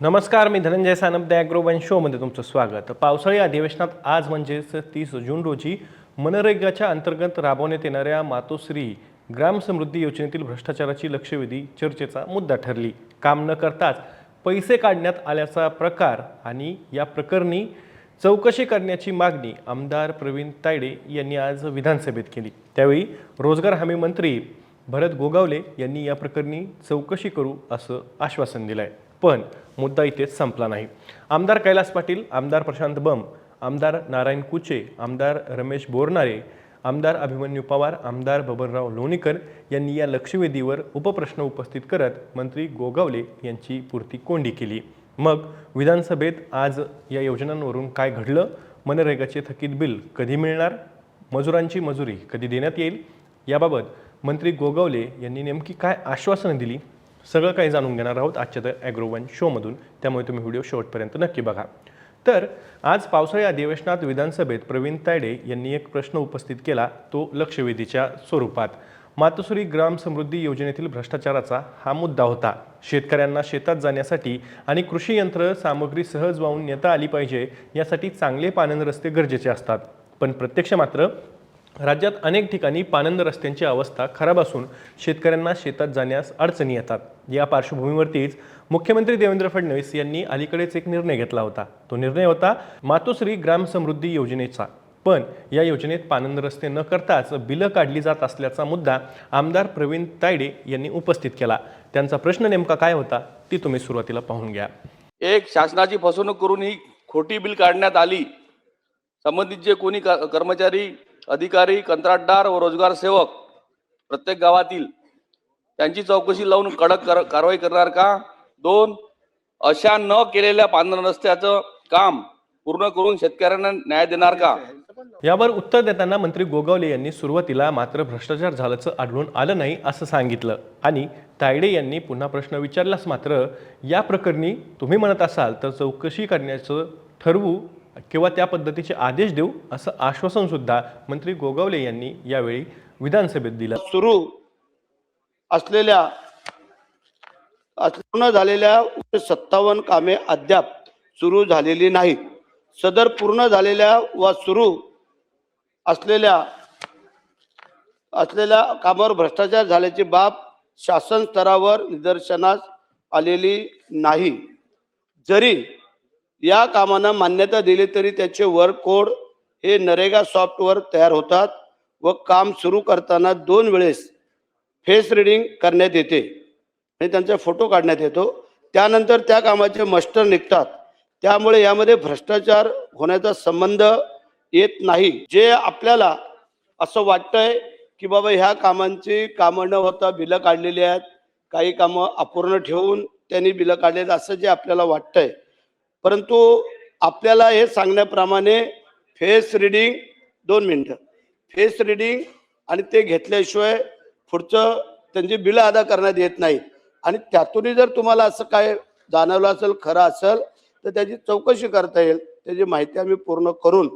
नमस्कार, मी धनंजय सानप द ॲग्रोवन शोमध्ये तुमचं स्वागत. पावसाळी अधिवेशनात आज म्हणजेच 30 जून रोजी मनरेगाच्या अंतर्गत राबवण्यात येणाऱ्या मातोश्री ग्राम समृद्धी योजनेतील भ्रष्टाचाराची लक्षवेधी चर्चेचा मुद्दा ठरली. काम न करताच पैसे काढण्यात आल्याचा प्रकार आणि या प्रकरणी चौकशी करण्याची मागणी आमदार प्रवीण तायडे यांनी आज विधानसभेत केली. त्यावेळी रोजगार हमी मंत्री भरत गोगावले यांनी या प्रकरणी चौकशी करू असं आश्वासन दिलं आहे. पण मुद्दा इथेच संपला नाही. आमदार कैलास पाटील, आमदार प्रशांत बंब, आमदार नारायण कुचे, आमदार रमेश बोरनारे, आमदार अभिमन्यू पवार, आमदार बबनराव लोणीकर यांनी या लक्षवेधीवर उपप्रश्न उपस्थित करत मंत्री गोगावले यांची पुरती कोंडी केली. मग विधानसभेत आज या योजनांवरून काय घडलं, मनरेगाचे थकीत बिल कधी मिळणार, मजुरांची मजुरी कधी देण्यात येईल, याबाबत मंत्री गोगावले यांनी नेमकी काय आश्वासनं दिली, सगळं काही जाणून घेणार आहोत आजच्या द ॲग्रोवन शोमधून. त्यामुळे तुम्ही व्हिडिओ शेवटपर्यंत नक्की बघा. तर आज पावसाळी अधिवेशनात विधानसभेत प्रवीण तायडे यांनी एक प्रश्न उपस्थित केला, तो लक्षवेधीच्या स्वरूपात. मातोश्री ग्राम समृद्धी योजनेतील भ्रष्टाचाराचा हा मुद्दा होता. शेतकऱ्यांना शेतात जाण्यासाठी आणि कृषी यंत्र सामग्री सहज वाहून नेता आली पाहिजे, यासाठी चांगले पाणंद रस्ते गरजेचे असतात. पण प्रत्यक्ष मात्र राज्यात अनेक ठिकाणी पाणंद रस्त्यांची अवस्था खराब असून शेतकऱ्यांना शेतात जाण्यास अडचणी येतात. या पार्श्वभूमीवरतीच मुख्यमंत्री देवेंद्र फडणवीस यांनी अलीकडेच एक निर्णय घेतला होता. तो निर्णय होता मातोश्री ग्राम समृद्धी योजनेचा. पण या योजनेत पाणंद रस्ते न करताच बिलं काढली जात असल्याचा मुद्दा आमदार प्रवीण तायडे यांनी उपस्थित केला. त्यांचा प्रश्न नेमका काय होता ती तुम्ही सुरुवातीला पाहून घ्या. एक शासनाची फसवणूक करून ही खोटी बिल काढण्यात आली. संबंधित जे कोणी कर्मचारी, अधिकारी, कंत्राटदार व रोजगार सेवक प्रत्येक गावातील त्यांची चौकशी लावून कडक कारवाई करणार का? 2. अशा न केलेल्या पांढर रस्त्याचं काम पूर्ण करून शेतकऱ्यांना न्याय देणार का? यावर उत्तर देताना मंत्री गोगावले यांनी सुरुवातीला मात्र भ्रष्टाचार झाल्याचं आढळून आलं नाही असं सांगितलं आणि तायडे यांनी पुन्हा प्रश्न विचारलाच मात्र या प्रकरणी तुम्ही म्हणत असाल तर चौकशी करण्याचं ठरवू किंवा त्या पद्धतीचे आदेश देऊ असं आश्वासन सुद्धा मंत्री गोगावले यांनी यावेळी विधानसभेत दिलं. सुरू असलेल्या पूर्ण झालेल्या 57 कामे अद्याप सुरू झालेली नाहीत. सदर पूर्ण झालेल्या व सुरू असलेल्या कामावर भ्रष्टाचार झाल्याची बाब शासन स्तरावर निदर्शनास आलेली नाही. जरी या कामांना मान्यता दिली तरी त्याचे वर्क कोड हे नरेगा सॉफ्टवेअर तयार होतात व काम सुरू करताना 2 वेळेस फेस रीडिंग करण्यात येते आणि त्यांचा फोटो काढण्यात येतो. त्यानंतर त्या कामाचे मास्टर निघतात. त्यामुळे यामध्ये भ्रष्टाचार होण्याचा संबंध येत नाही. जे आपल्याला असं वाटतंय की बाबा ह्या कामांची कामं न होता बिलं काढलेली आहेत, काही कामं अपूर्ण ठेवून त्यांनी बिलं काढलेली, असं जे आपल्याला वाटतंय, परंतु आपल्याला हे सांगण्याप्रमाणे फेस रीडिंग 2 मिनिटं फेस रीडिंग आणि ते घेतल्याशिवाय पुढचं त्यांची बिलं अदा करण्यात येत नाही. आणि त्यातूनही जर तुम्हाला असं काय जाणवलं असेल, खरं असेल, तर त्याची चौकशी करता येईल. त्याची माहिती आम्ही पूर्ण करून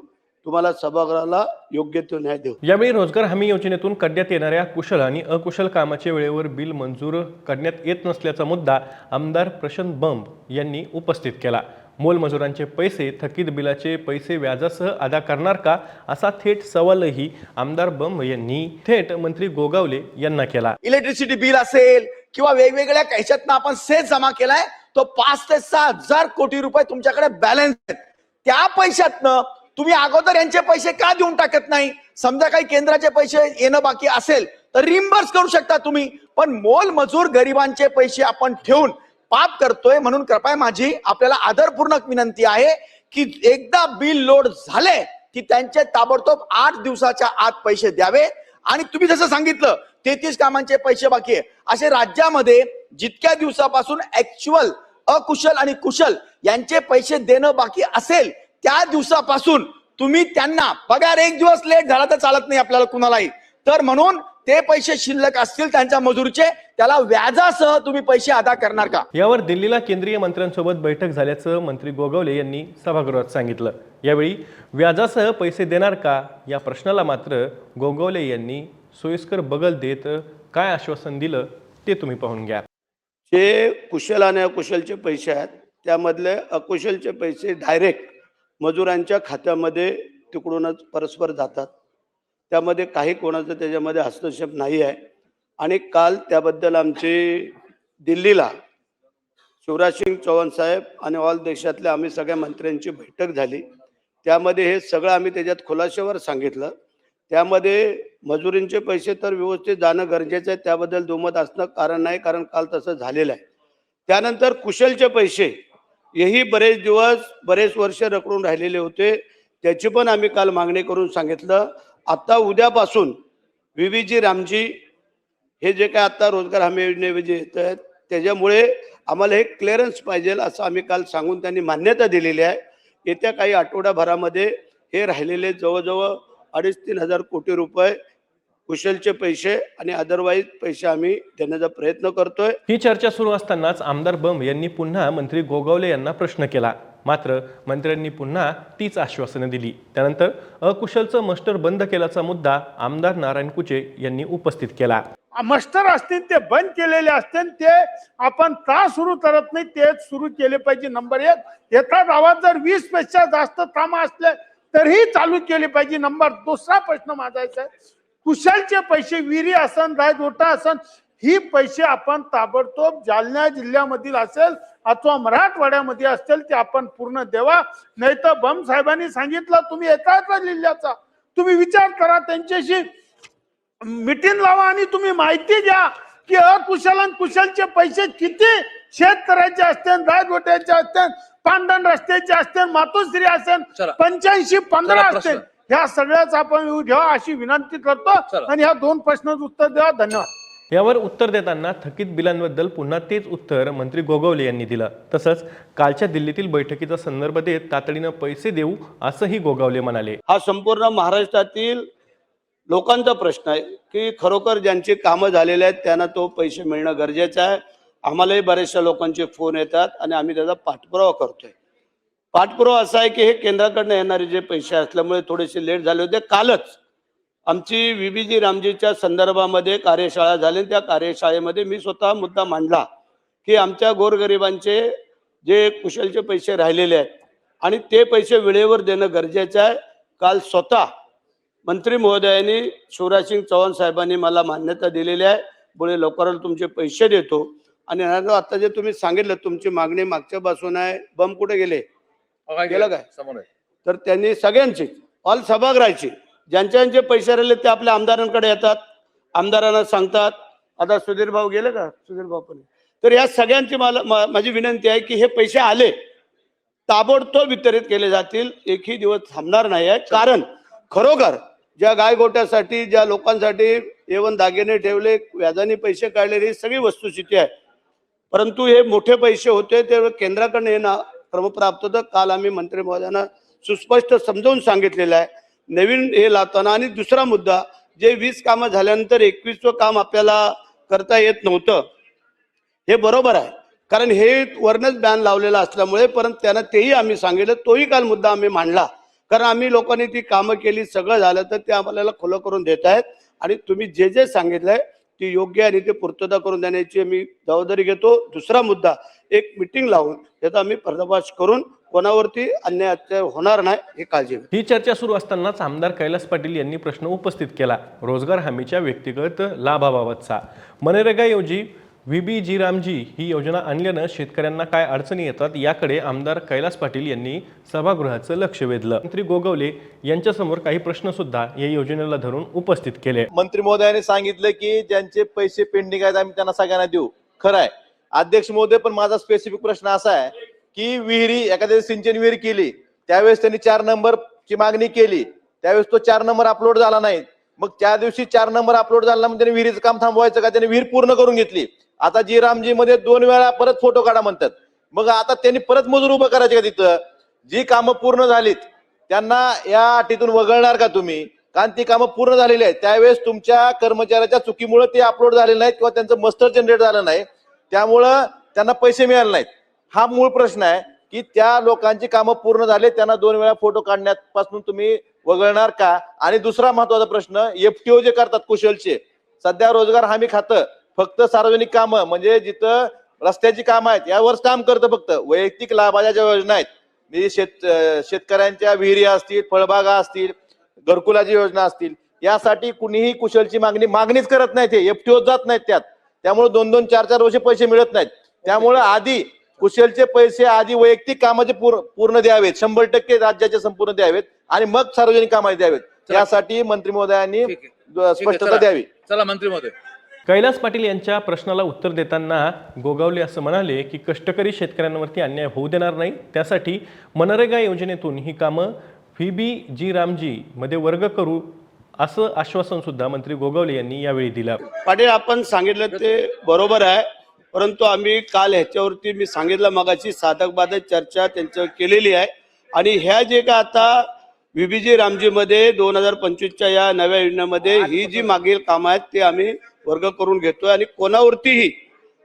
तुम्हाला सभागृहाला योग्य तो न्याय देऊ. यावेळी रोजगार हमी योजनेतून करण्यात येणाऱ्या कुशल आणि अकुशल कामाचे वेळेवर बिल मंजूर करण्यात येत नसल्याचा मुद्दा आमदार प्रशांत बंब यांनी उपस्थित केला. मोलमजुरांचे पैसे, थकीत बिलाचे पैसे व्याजासह अदा करणार का, असा थेट सवालही आमदार बंब यांनी थेट मंत्री गोगावले यांना केला. इलेक्ट्रिसिटी बिल असेल किंवा वेगवेगळ्या कैशातनं आपण सेस जमा केलाय, तो 5 ते 6 हजार कोटी रुपये तुमच्याकडे बॅलन्स आहेत. त्या पैशातनं तुम्ही अगोदर यांचे पैसे का देऊन टाकत नाही? समजा काही केंद्राचे पैसे येणं बाकी असेल तर रिम्बर्स करू शकता तुम्ही, पण मोल मजूर गरिबांचे पैसे आपण ठेवून पाप करतोय. म्हणून कृपया माझी आपल्याला आदरपूर्वक विनंती आहे की एकदा बिल लोड झाले की त्यांचे ताबडतोब 8 दिवसाच्या आत पैसे द्यावे. आणि तुम्ही जसं सांगितलं 33 कामांचे पैसे बाकी आहे, असे राज्यामध्ये जितक्या दिवसापासून ऍक्च्युअल अकुशल आणि कुशल यांचे पैसे देणं बाकी असेल त्या दिवसापासून तुम्ही त्यांना पगार 1 दिवस लेट झाला तर चालत नाही आपल्याला कुणालाही. तर म्हणून ते पैसे शिल्लक असतील त्यांच्या मजुरीचे, त्याला व्याजासह तुम्ही पैसे अदा करणार का? यावर दिल्लीला केंद्रीय मंत्र्यांसोबत बैठक झाल्याचं मंत्री गोगावले यांनी सभागृहात सांगितलं. यावेळी व्याजासह पैसे देणार का या प्रश्नाला मात्र गोगावले यांनी सोयीस्कर बगल देत काय आश्वासन दिलं ते तुम्ही पाहून घ्या. जे कुशल आणि अकुशलचे पैसे आहेत त्यामधले अकुशलचे पैसे डायरेक्ट मजुरांच्या खात्यामध्ये तिकडूनच परस्पर जातात. त्यामध्ये काही कोणाचं त्याच्यामध्ये हस्तक्षेप नाही आहे. आणि काल त्याबद्दल आमची दिल्लीला शिवराज सिंग चौहान साहेब आणि ऑल देशातल्या आम्ही सगळ्या मंत्र्यांची बैठक झाली. त्यामध्ये हे सगळं आम्ही त्याच्यात खुलाशावर सांगितलं. त्यामध्ये मजुरींचे पैसे तर व्यवस्थित जाणं गरजेचं आहे, त्याबद्दल दुमत असणं कारण नाही, कारण काल तसं झालेलं आहे. त्यानंतर कुशलचे पैसे हेही बरेच दिवस बरेच वर्ष रखडून राहिलेले होते, त्याची पण आम्ही काल मागणी करून सांगितलं. आता उद्यापासून VVG रामजी हे जे काय आता रोजगार हमी योजनेमध्ये येत आहेत त्याच्यामुळे आम्हाला हे क्लिअरन्स पाहिजे असं आम्ही काल सांगून त्यांनी मान्यता दिलेली आहे. येत्या काही आठवड्याभरामध्ये हे राहिलेले जवळजवळ 2,5-3 हजार कोटी रुपये कुशलचे पैसे आणि अदरवाईज पैसे आम्ही देण्याचा प्रयत्न करतोय. ही चर्चा सुरू असतानाच आमदार बंब यांनी पुन्हा मंत्री गोगावले यांना प्रश्न केला. मात्र मंत्र्यांनी पुन्हा तीच आश्वासनं दिली. त्यानंतर अकुशलचं मस्टर बंद केल्याचा मुद्दा आमदार नारायण कुचे यांनी उपस्थित केला. मस्टर असतील ते बंद केलेले असतील, ते आपण का सुरू करत नाही ते सुरू केले पाहिजे. नंबर 1, एका गावात जर 20 पेक्षा जास्त कामं असले तरीही चालू केले पाहिजे. नंबर 2 प्रश्न माझा आहे, कुशलचे पैसे विहिरी असन रायगोटा असन ही पैसे आपण ताबडतोब जालना जिल्ह्यामधील असेल अथवा मराठवाड्यामध्ये असेल ते आपण पूर्ण देवा. नाही तर बम साहेबांनी सांगितलं तुम्ही एका जिल्ह्याचा तुम्ही विचार करा, त्यांच्याशी मीटिंग लावा आणि तुम्ही माहिती द्या की अकुशल आणि कुशलचे पैसे किती शेतकऱ्याचे असतील, रायगोट्याचे असतील, पांढण रस्त्याचे असतील, मातोश्री असेल, 85-15 असतील, ह्या सगळ्याच आपण घ्या अशी विनंती करतो. आणि ह्या 2 प्रश्नाचं उत्तर द्या. धन्यवाद. यावर उत्तर देताना थकीत बिलांबद्दल पुन्हा तेच उत्तर मंत्री गोगावले यांनी दिलं. तसंच कालच्या दिल्लीतील बैठकीचा संदर्भ देत तातडीनं पैसे देऊ असंही गोगावले म्हणाले. हा संपूर्ण महाराष्ट्रातील लोकांचा प्रश्न आहे की खरोखर ज्यांची कामं झालेले आहेत त्यांना तो पैसे मिळणं गरजेचं आहे. आम्हालाही बरेचशा लोकांचे फोन येतात आणि आम्ही त्याचा पाठपुरावा करतोय. पाठपुरावा असा आहे की हे केंद्राकडनं येणारे जे पैसे असल्यामुळे थोडेसे लेट झाले होते. कालच आमची VVG रामजीच्या संदर्भामध्ये कार्यशाळा झाली. त्या कार्यशाळेमध्ये मी स्वतः मुद्दा मांडला की आमच्या गोरगरिबांचे जे कुशलचे पैसे राहिलेले आहेत आणि ते पैसे वेळेवर देणं गरजेचं आहे. काल स्वतः मंत्री महोदयांनी शिवराज सिंग चौहान साहेबांनी मला मान्यता दिलेली आहे. पुढे लवकरच तुमचे पैसे देतो. आणि आता जे तुम्ही सांगितलं तुमची मागणी मागच्या पासून आहे, बम कुठे गेले गेलं काय समोर आहे, तर त्यांनी सगळ्यांची ऑल सभागृहाची ज्यांचे पैसे राहिले ते आपल्या आमदारांकडे येतात, आमदारांना सांगतात. आता सुधीर भाऊ गेले का, सुधीर भाऊ पण. तर या सगळ्यांची माझी विनंती आहे की हे पैसे आले ताबडतोब वितरित केले जातील. एकही दिवस थांबणार नाही आहे. कारण खरोखर ज्या गायगोट्यासाठी ज्या लोकांसाठी एवन दागिने ठेवले, व्याजाने पैसे काढले, ही सगळी वस्तुस्थिती आहे. परंतु हे मोठे पैसे होते ते केंद्राकडनं येणं क्रमप्राप्त होतं. काल आम्ही मंत्री महोदयांना सुस्पष्ट समजावून सांगितलेलं आहे. नवीन हे लावताना. आणि दुसरा मुद्दा, जे 20 कामं झाल्यानंतर 21वं काम आपल्याला करता येत नव्हतं, हे बरोबर आहे. कारण हे वरनच बॅन लावलेला असल्यामुळे, परंतु त्यांना तेही आम्ही सांगितलं, तोही काल मुद्दा आम्ही मांडला. कारण आम्ही लोकांनी ती कामं केली, सगळं झालं, तर ते आपल्याला खुलं करून देत आहेत. आणि तुम्ही जे जे सांगितलंय ती योग्य आणि ते पूर्तता करून देण्याची मी जबाबदारी घेतो. दुसरा मुद्दा, एक मीटिंग लावून त्याचा आम्ही पर्दाफाश करून कोणावरती अन्याय अत्याचार होणार नाही ही काळजी घेऊ. ही चर्चा सुरू असतानाच आमदार कैलास पाटील यांनी प्रश्न उपस्थित केला रोजगार हमीच्या व्यक्तिगत लाभाबाबतचा. मनरेगाऐवजी VVG रामजी ही योजना आणल्यानं शेतकऱ्यांना काय अडचणी येतात याकडे आमदार कैलास पाटील यांनी सभागृहाचं लक्ष वेधलं. मंत्री गोगावले यांच्यासमोर काही प्रश्न सुद्धा या योजनेला धरून उपस्थित केले. मंत्री महोदयाने सांगितलं की ज्यांचे पैसे पेंडिंग आहेत आम्ही त्यांना सगळ्यांना देऊ. खरं आहे अध्यक्ष महोदय, पण माझा स्पेसिफिक प्रश्न असा आहे की विहिरी एखाद्या सिंचन विहीर केली त्यावेळेस त्यांनी 4 नंबरची मागणी केली, त्यावेळेस तो 4 नंबर अपलोड झाला नाही. मग त्या दिवशी 4 नंबर अपलोड झाला मग त्यांनी विहिरीचं काम थांबवायचं का? त्यांनी विहीर पूर्ण करून घेतली. आता जी रामजी मध्ये 2 वेळा परत फोटो काढा म्हणतात. मग आता त्यांनी परत मजूर उभं करायचे का तिथं? जी कामं पूर्ण झालीत त्यांना या अटीतून वगळणार का तुम्ही? कारण ती कामं पूर्ण झालेली आहेत. त्यावेळेस तुमच्या कर्मचाऱ्याच्या चुकीमुळे ते अपलोड झालेले नाहीत किंवा त्यांचं मस्टर जनरेट झालं नाही, त्यामुळं त्यांना पैसे मिळाले नाहीत. हा मूळ प्रश्न आहे की त्या लोकांची कामं पूर्ण झाले त्यांना 2 वेळा फोटो काढण्यापासून तुम्ही वगळणार का? आणि दुसरा महत्वाचा प्रश्न, FTO जे करतात कुशलचे, सध्या रोजगार हमी खातं फक्त सार्वजनिक कामं म्हणजे जिथं रस्त्याची काम आहेत यावर काम करतं. फक्त वैयक्तिक लाभाच्या ज्या योजना आहेत म्हणजे शेतकऱ्यांच्या विहिरी असतील, फळबागा असतील, घरकुलाची योजना असतील, यासाठी कुणीही कुशलची मागणीच करत नाही. ते एफटीओ जात नाहीत त्यात. त्यामुळे 2-2, 4-4 वर्ष पैसे मिळत नाहीत. त्यामुळे आधी कुशलचे पैसे आधी वैयक्तिक कामाचे पूर्ण द्यावेत, 100% राज्याचे संपूर्ण द्यावेत आणि मग सार्वजनिक कामाचे द्यावेत. यासाठी मंत्री महोदयांनी स्पष्टता द्यावी. चला मंत्री महोदय. कैलास पाटील यांच्या प्रश्नाला उत्तर देताना गोगावले असं म्हणाले की कष्टकरी शेतकऱ्यांवरती अन्याय होऊ देणार नाही, त्यासाठी मनरेगा योजनेतून ही कामं VBG रामजी मध्ये वर्ग करू असं आश्वासन सुद्धा मंत्री गोगावले यांनी यावेळी दिलं. पाटील, आपण सांगितलं ते बरोबर आहे, परंतु आम्ही काल ह्याच्यावरती मी सांगितलं मगाची साधक बाधक चर्चा त्यांच्यावर केलेली आहे आणि ह्या जे का आता VBG रामजीमध्ये 2025च्या या नव्या योजनेमध्ये ही जी मागील कामं आहेत ते आम्ही वर्ग करून घेतोय आणि कोणावरतीही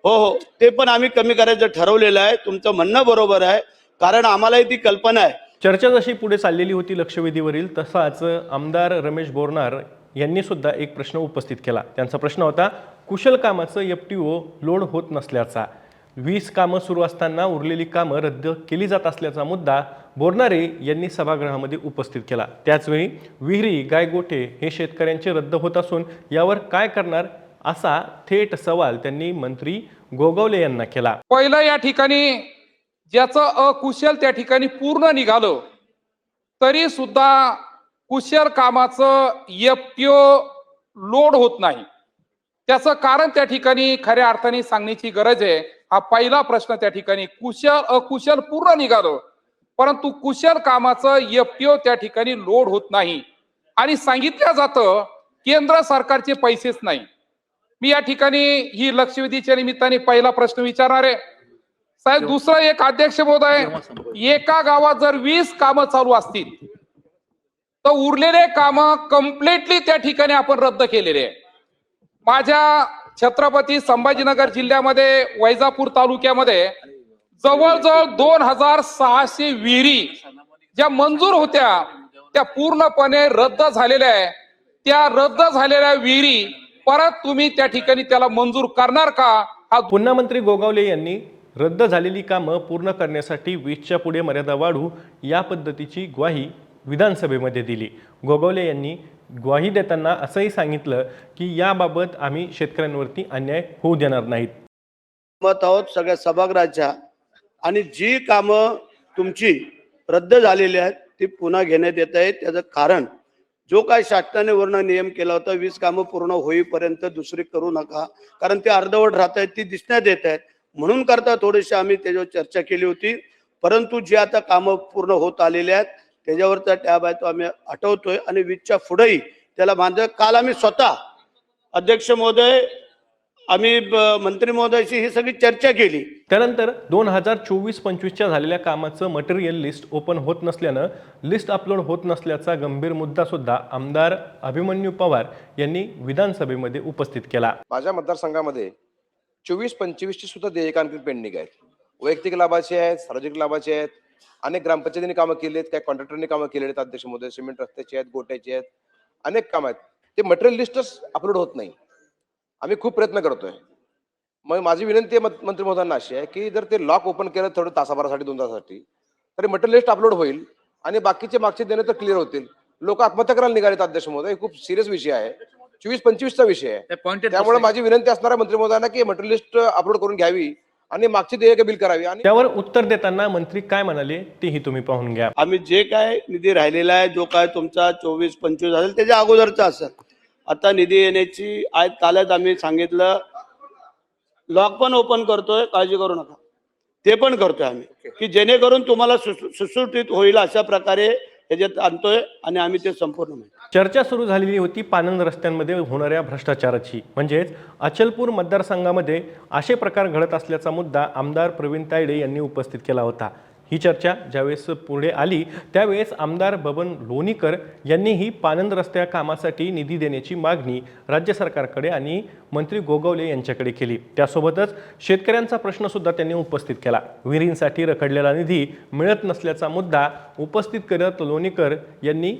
हो ते पण आम्ही कमी करायचं ठरवलेलं आहे. तुमचं म्हणणं बरोबर आहे, कारण आम्हालाही ती कल्पना आहे. चर्चा जशी पुढे चाललेली होती लक्षवेधीवरील, तसाच आमदार रमेश बोरनार यांनी सुद्धा एक प्रश्न उपस्थित केला. त्यांचा प्रश्न होता कुशल कामाचं FTO लोड होत नसल्याचा. 20 कामं सुरू असताना उरलेली कामं रद्द केली जात असल्याचा मुद्दा बोरनारे यांनी सभागृहामध्ये उपस्थित केला. त्याचवेळी विहिरी, गायगोठे हे शेतकऱ्यांचे रद्द होत असून यावर काय करणार असा थेट सवाल त्यांनी मंत्री गोगावले यांना केला. पहिलं या ठिकाणी ज्याचं अकुशल त्या ठिकाणी पूर्ण निघालं तरी सुद्धा कुशल कामाचं FTO लोड होत नाही. त्याचं कारण त्या ठिकाणी खऱ्या अर्थाने सांगण्याची गरज आहे. हा पहिला प्रश्न त्या ठिकाणी कुशल अकुशल पूर्ण निघालं परंतु कुशल कामाचं FTO त्या ठिकाणी लोड होत नाही आणि सांगितलं जातं केंद्र सरकारचे पैसेच नाही. मी या ठिकाणी ही लक्षवेधीच्या निमित्ताने पहिला प्रश्न विचारणार आहे. साहेब, दुसरं एक अध्यक्ष महोदय, एका गावात जर 20 कामं चालू असतील तर उरलेले कामं कम्प्लिटली त्या ठिकाणी आपण रद्द केलेले आहे. माझ्या छत्रपती संभाजीनगर जिल्ह्यामध्ये वैजापूर तालुक्यामध्ये जवळजवळ 2600 विहिरी ज्या मंजूर होत्या त्या पूर्णपणे रद्द झालेल्या आहे. त्या रद्द झालेल्या विहिरी परत तुम्ही त्या ठिकाणी त्याला मंजूर करणार का? हा पुन्हा मंत्री गोगावले यांनी रद्द झालेली कामं पूर्ण करण्यासाठी 20च्या पुढे मर्यादा वाढू या पद्धतीची ग्वाही विधानसभेमध्ये दिली. गोगावले यांनी ग्वाही देताना असंही सांगितलं की याबाबत आम्ही शेतकऱ्यांवरती अन्याय होऊ देणार नाहीत. मत आहोत सगळ्या सभागृहाच्या आणि जी कामं तुमची रद्द झालेली आहेत ती पुन्हा घेण्यात येत आहेत. त्याचं कारण जो काय शासनाने वर्ण नियम केला होता 20 कामं पूर्ण होईपर्यंत दुसरी करू नका, कारण ते अर्धवट राहत आहेत, ती दिसण्यात येत आहेत. म्हणून करता थोडीशी आम्ही त्याच्यावर चर्चा केली होती. परंतु जे आता कामं पूर्ण होत आलेले आहेत त्याच्यावरचा टॅब आहे तो आम्ही हटवतोय आणि 20च्या पुढेही त्याला बांध. काल आम्ही स्वतः अध्यक्ष महोदय आम्ही मंत्री महोदयाशी ही सगळी चर्चा केली. त्यानंतर 2024-25च्या झालेल्या कामाचं मटेरियल लिस्ट ओपन होत नसल्यानं लिस्ट अपलोड होत नसल्याचा गंभीर मुद्दा सुद्धा आमदार अभिमन्यू पवार यांनी विधानसभेमध्ये उपस्थित केला. माझ्या मतदारसंघामध्ये 24-25ची सुद्धा देयकांकित पेंडिंग आहेत. वैयक्तिक लाभाचे आहेत, सार्वजनिक लाभाचे आहेत, अनेक ग्रामपंचायतींनी कामं केली आहेत, काही कॉन्ट्रॅक्टरनी कामं केलेली आहेत. अध्यक्ष महोदय, सिमेंट रस्त्याचे आहेत, गोट्याचे आहेत, अनेक कामं आहेत. ते मटेरियल लिस्टच अपलोड होत नाही. आम्ही खूप प्रयत्न करतोय. मग माझी विनंती आहे मंत्री महोदयांना अशी आहे की जर ते लॉक ओपन केलं थोडं तासाभरासाठी 2 तासासाठी तरी मटेरियल लिस्ट अपलोड होईल आणि बाकीचे मागचे देणे तर क्लिअर होतील. लोक आत्महत्या करायला निघालेत. अध्यक्ष महोदय, खूप सिरियस विषय आहे. 24-25चा विषय आहे. त्यामुळे माझी विनंती असणार आहे मंत्री महोदयांना की मटेरियल लिस्ट अपलोड करून घ्यावी आणि मागची देयक बिल करावी. आणि त्यावर उत्तर देताना मंत्री काय म्हणाले तेही तुम्ही पाहून घ्या. आम्ही जे काय निधी राहिलेला आहे जो काय तुमचा 24-25 असेल त्याच्या अगोदरचा असेल. आता निधी येण्याची आज कालच आम्ही सांगितलं लॉक पण ओपन करतोय, काळजी करू नका. ते पण करतोय आम्ही की जेणेकरून तुम्हाला सुटसुटीत होईल अशा प्रकारे ह्याच्यात आणतोय आणि आम्ही ते संपूर्ण. चर्चा सुरू झालेली होती पानंद रस्त्यांमध्ये होणाऱ्या भ्रष्टाचाराची. म्हणजेच अचलपूर मतदारसंघामध्ये असे प्रकार घडत असल्याचा मुद्दा आमदार प्रवीण तायडे यांनी उपस्थित केला होता. ही चर्चा ज्यावेळेस पुढे आली त्यावेळेस आमदार बबन लोणीकर यांनीही पानंद रस्त्या कामासाठी निधी देण्याची मागणी राज्य सरकारकडे आणि मंत्री गोगावले यांच्याकडे केली. त्यासोबतच शेतकऱ्यांचा प्रश्न सुद्धा त्यांनी उपस्थित केला. विहिरींसाठी रखडलेला निधी मिळत नसल्याचा मुद्दा उपस्थित करत लोणीकर यांनी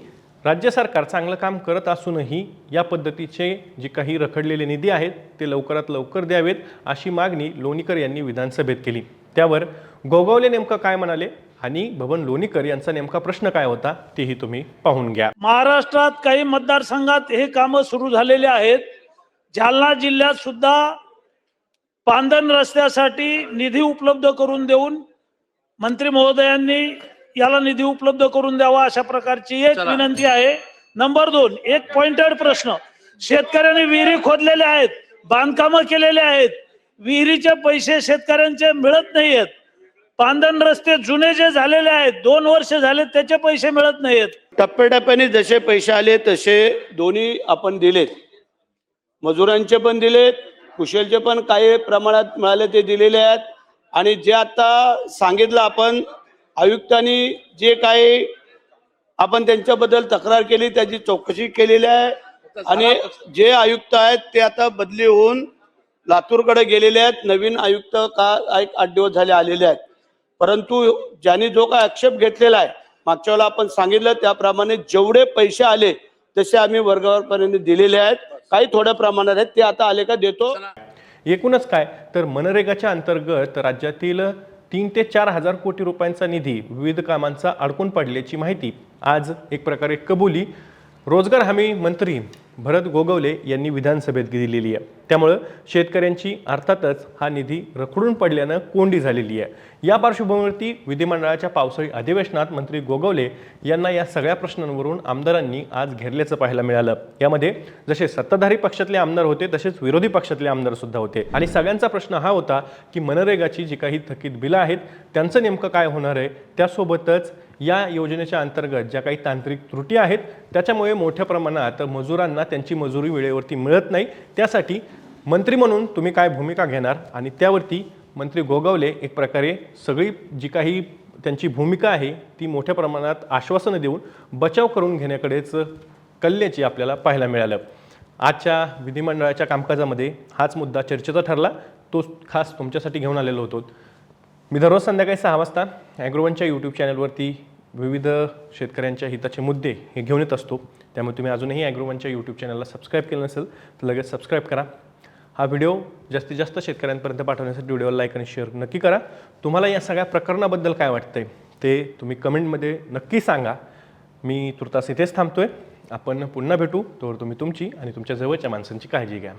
राज्य सरकार चांगलं काम करत असूनही या पद्धतीचे जे काही रखडलेले निधी आहेत ते लवकरात लवकर द्यावेत अशी मागणी लोणीकर यांनी विधानसभेत केली. त्यावर गोगावले नेमकं काय म्हणाले आणि बबन लोणीकर यांचा नेमका प्रश्न काय होता तेही तुम्ही पाहून घ्या. महाराष्ट्रात काही मतदारसंघात हे कामं सुरू झालेले आहेत. जालना जिल्ह्यात सुद्धा पांदन रस्त्यासाठी निधी उपलब्ध करून देऊन मंत्री महोदयांनी याला निधी उपलब्ध करून द्यावा अशा प्रकारची एक विनंती आहे. नंबर 2, एक पॉइंटेड प्रश्न. शेतकऱ्यांनी विहिरी खोदलेल्या आहेत, बांधकामं केलेले आहेत, विहिरीचे पैसे शेतकऱ्यांचे मिळत नाहीयेत. पांदन रस्ते जुने जे झालेले आहेत 2 वर्ष झाले त्याचे पैसे मिळत नाहीयेत. टप्प्याटप्प्याने जसे पैसे आले तसे दोन्ही आपण दिलेत. मजुरांचे पण दिलेत, कुशलचे पण काही प्रमाणात मिळाले ते दिलेले आहेत. आणि जे आता सांगितलं आपण आयुक्तांनी जे काही आपण त्यांच्याबद्दल तक्रार केली त्याची चौकशी केलेली आहे. आणि जे आयुक्त आहेत ते आता बदली होऊन लातूरकडे गेलेले आहेत. नवीन आयुक्त का 8 दिवस झाले आलेले आहेत. परंतु ज्यांनी जो काय आक्षेप घेतलेला आहे मागच्या वेळेला आपण सांगितलं त्याप्रमाणे जेवढे पैसे आले तसे आम्ही वर्गावरपर्यंत दिलेले आहेत. काही थोड्या प्रमाणात आहेत ते आता आले का देतो. एकूणच काय तर मनरेगाच्या अंतर्गत राज्यातील 3 ते 4 हजार कोटी रुपयांचा निधी विविध कामांचा अडकून पडल्याची माहिती आज एक प्रकारे कबुली रोजगार हमी मंत्री भरत गोगावले यांनी विधानसभेत दिलेली आहे. त्यामुळं शेतकऱ्यांची अर्थातच हा निधी रखडून पडल्यानं कोंडी झालेली आहे. या पार्श्वभूमीवरती विधिमंडळाच्या पावसाळी अधिवेशनात मंत्री गोगावले यांना या सगळ्या प्रश्नांवरून आमदारांनी आज घेरल्याचं पाहायला मिळालं. यामध्ये जसे सत्ताधारी पक्षातले आमदार होते तसेच विरोधी पक्षातले आमदार सुद्धा होते. आणि सगळ्यांचा प्रश्न हा होता की मनरेगाची जी काही थकीत बिलं आहेत त्यांचं नेमकं काय होणार आहे. त्यासोबतच या योजनेच्या अंतर्गत ज्या काही तांत्रिक त्रुटी आहेत त्याच्यामुळे मोठ्या प्रमाणात मजुरांना त्यांची मजुरी वेळेवरती मिळत नाही. त्यासाठी मंत्री म्हणून तुम्ही काय भूमिका घेणार आणि त्यावरती मंत्री गोगावले एक प्रकारे सगळी जी काही त्यांची भूमिका आहे ती मोठ्या प्रमाणात आश्वासनं देऊन बचाव करून घेण्याकडेच कल्ल्याची आपल्याला पाहायला मिळालं. आजच्या विधिमंडळाच्या कामकाजामध्ये हाच मुद्दा चर्चेचा ठरला. तो खास तुमच्यासाठी घेऊन आलेलो होतो. मी दररोज संध्याकाळी 6 वाजता ॲग्रोवनच्या यूट्यूब चॅनलवरती विविध शेतकऱ्यांच्या हिताचे मुद्दे हे घेऊन येत असतो. त्यामुळे तुम्ही अजूनही ॲग्रोवनच्या यूट्यूब चॅनलला सबस्क्राईब केलं नसेल तर लगेच सबस्क्राईब करा. हा व्हिडिओ जास्तीत जास्त शेतकऱ्यांपर्यंत पाठवण्यासाठी व्हिडिओला लाईक आणि शेअर नक्की करा. तुम्हाला या सगळ्या प्रकरणाबद्दल काय वाटतंय ते तुम्ही कमेंटमध्ये नक्की सांगा. मी तुर्तास इथेच थांबतोय. आपण पुन्हा भेटू. तोवर तुम्ही तुमची आणि तुमच्या जवळच्या माणसांची काळजी घ्या.